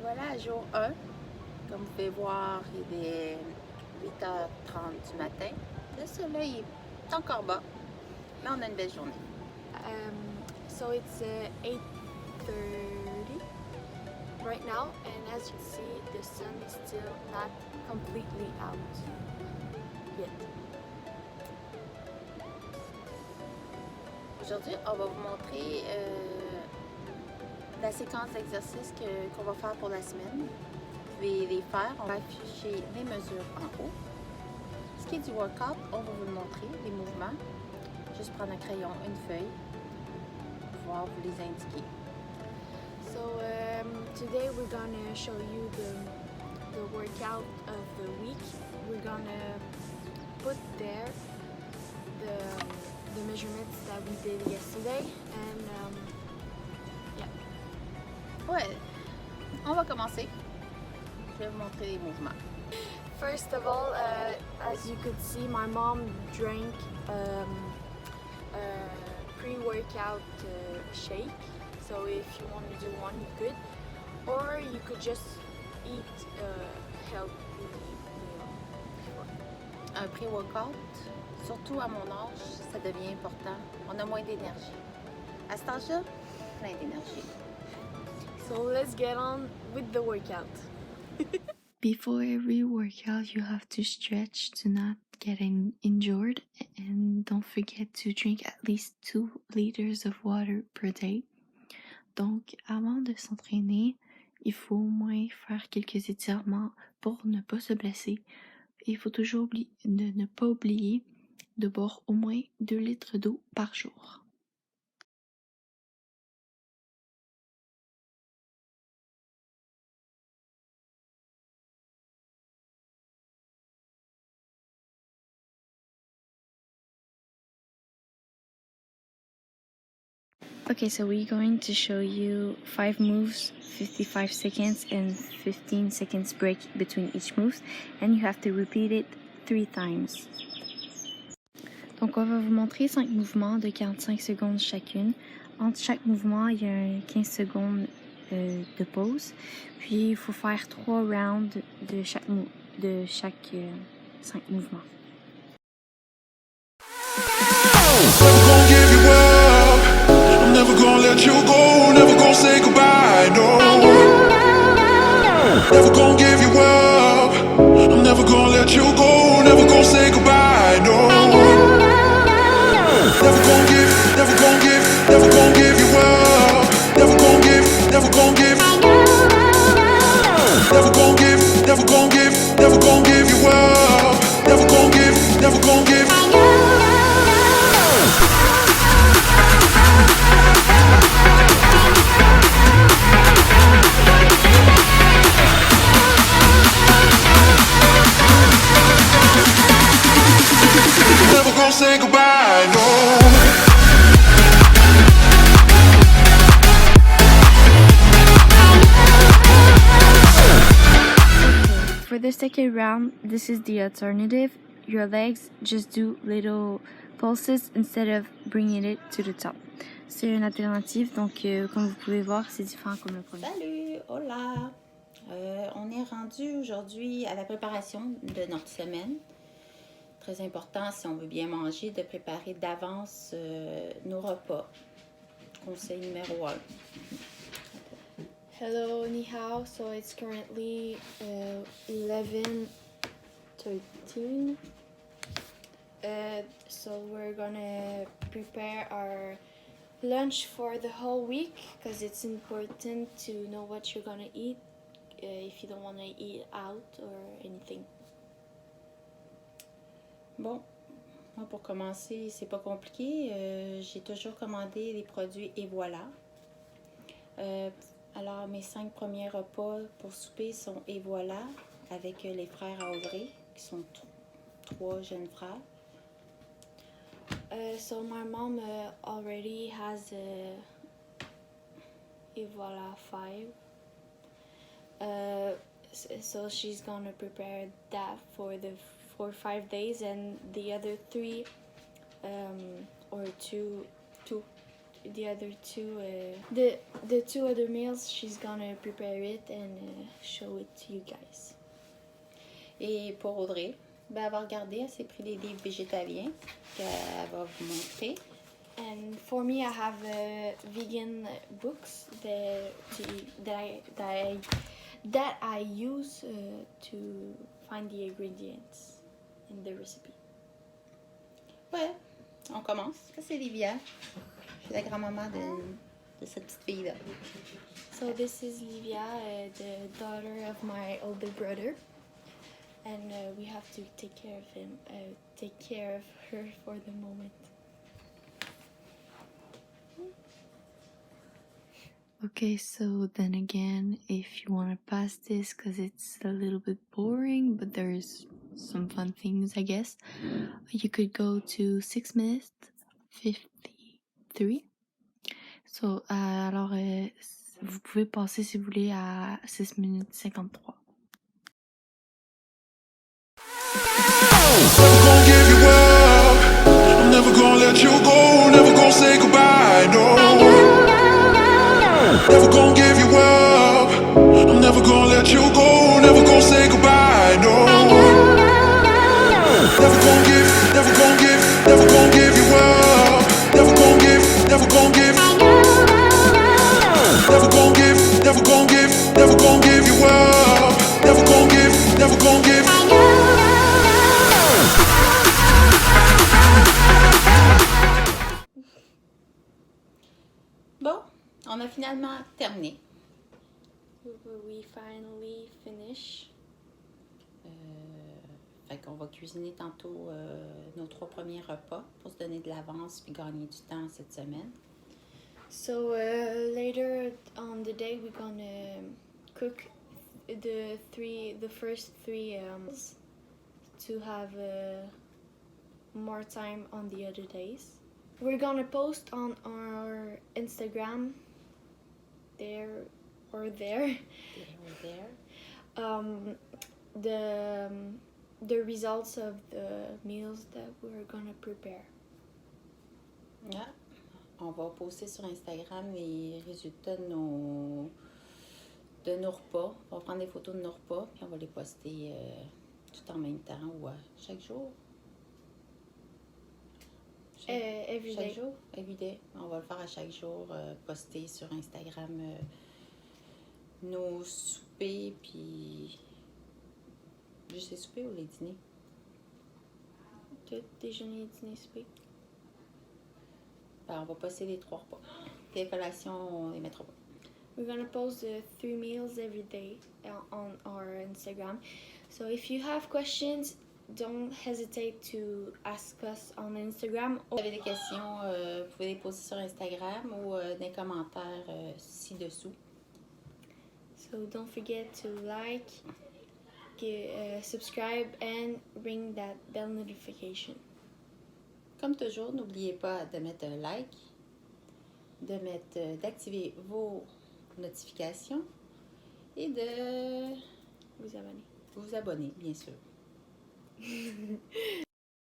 voilà, jour 1. Comme vous pouvez voir, il est 8h30 du matin. Le soleil est encore bas, mais on a une belle journée. So it's 8:30 right now, and as you can see, the sun is still not completely out yet. Aujourd'hui, on va vous montrer la séquence d'exercices qu'on va faire pour la semaine. Vous pouvez les faire, on va afficher les mesures en haut. Ce qui est du workout, on va vous le montrer, les mouvements. Juste prendre un crayon, une feuille, pour pouvoir vous les indiquer. So today we're gonna show you the workout of the week. We're gonna put there the measurements that we did yesterday, and yeah. Ouais, on va commencer. Je vais vous montrer les mouvements. First of all, as you could see, my mom drank a pre-workout shake. So if you want to do one, you could. Or you could just eat a healthy meal. Un pré-workout, surtout à mon âge, ça devient important. On a moins d'énergie. À cet âge-là, plein d'énergie. So let's get on with the workout. Before every workout, you have to stretch to not get injured, and don't forget to drink at least 2 liters of water per day. Donc, avant de s'entraîner, il faut au moins faire quelques étirements pour ne pas se blesser. Il faut toujours ne pas oublier de boire au moins 2 litres d'eau par jour. Okay, so we're going to show you 5 moves, 55 seconds and 15 seconds break between each move, and you have to repeat it 3 times. Donc on va vous montrer 5 mouvements de 45 secondes chacune. Entre chaque mouvement, il y a 15 secondes de pause. Puis il faut faire 3 rounds de chaque 5 mouvements. Never gonna let you go, never gonna say goodbye, no. Never gonna give you up. I'm never gonna let you go, never gonna say goodbye, no. Never gonna give you up. Never gonna give, never gonna give. Never gonna give you up. Never gonna give. Never gonna say goodbye, no. For the second round, this is the alternative. Your legs just do little pulses instead of bringing it to the top. C'est une alternative, donc comme vous pouvez voir, c'est différent comme le premier. Salut, hola! On est rendu aujourd'hui à la préparation de notre semaine. Très important, si on veut bien manger, de préparer d'avance nos repas. Conseil numéro 1. Hello, ni hao. So it's currently 11:13. So we're gonna prepare our lunch for the whole week because it's important to know what you're gonna eat if you don't want to eat out or anything. Bon, moi pour commencer, c'est pas compliqué. J'ai toujours commandé les produits et voilà. Alors mes 5 premiers repas pour souper sont et voilà avec les frères à Audrey, qui sont 3 jeunes frères. So my mom already has Evola 5. So she's gonna prepare that for 5 days, and the other 3 or two the other two, the two other meals, she's gonna prepare it and show it to you guys. Et pour Audrey, ben, elle va regarder, elle s'est pris des livres végétaliens qu'elle va vous montrer. And for me, I have vegan books that I use to find the ingredients in the recipe. Ouais, on commence. Ça, c'est Livia. Je suis la grand-maman de cette petite fille-là. So this is Livia, the daughter of my older brother, and we have to take care of her for the moment. Okay, so then again, if you want to pass this because it's a little bit boring, but there's some fun things, I guess, you could go to 6 minutes 53. So, alors, vous pouvez passer si vous voulez à 6 minutes 53. Never gonna give you up. I'm never gonna let you go. Never gonna say goodbye. No. Never gonna give you up. I'm never gonna let you go. Never gonna say goodbye. No. Never gonna give you up. Never gonna give. Never gonna give you up. Never gonna give. Bon, on a finalement terminé. We finally finish. Fait qu'on va cuisiner tantôt nos 3 premiers repas pour se donner de l'avance puis gagner du temps cette semaine. So later on the day, we're gonna cook the first three to have more time on the other days. We're gonna post on our Instagram there There. the results of the meals that we're gonna prepare. Yeah. On va poster sur Instagram les résultats de nos repas. On va prendre des photos de nos repas puis on va les poster tout en même temps ou chaque jour. Every Chaque day. jour? Every day. On va le faire à chaque jour, poster sur Instagram nos soupers, puis juste les soupers ou les dîners? Tout déjeuner, dîner, souper. Ben, on va poster les 3 repas. Les collations, on les mettra pas. We're gonna post the 3 meals every day on our Instagram. So if you have questions, don't hesitate to ask us on Instagram. Si vous avez des questions, vous pouvez les poster sur Instagram ou dans les commentaires ci-dessous. So don't forget to like, subscribe, and ring that bell notification. Comme toujours, n'oubliez pas de mettre un like, d'activer vos notifications et de Vous abonner. vous abonner, bien sûr.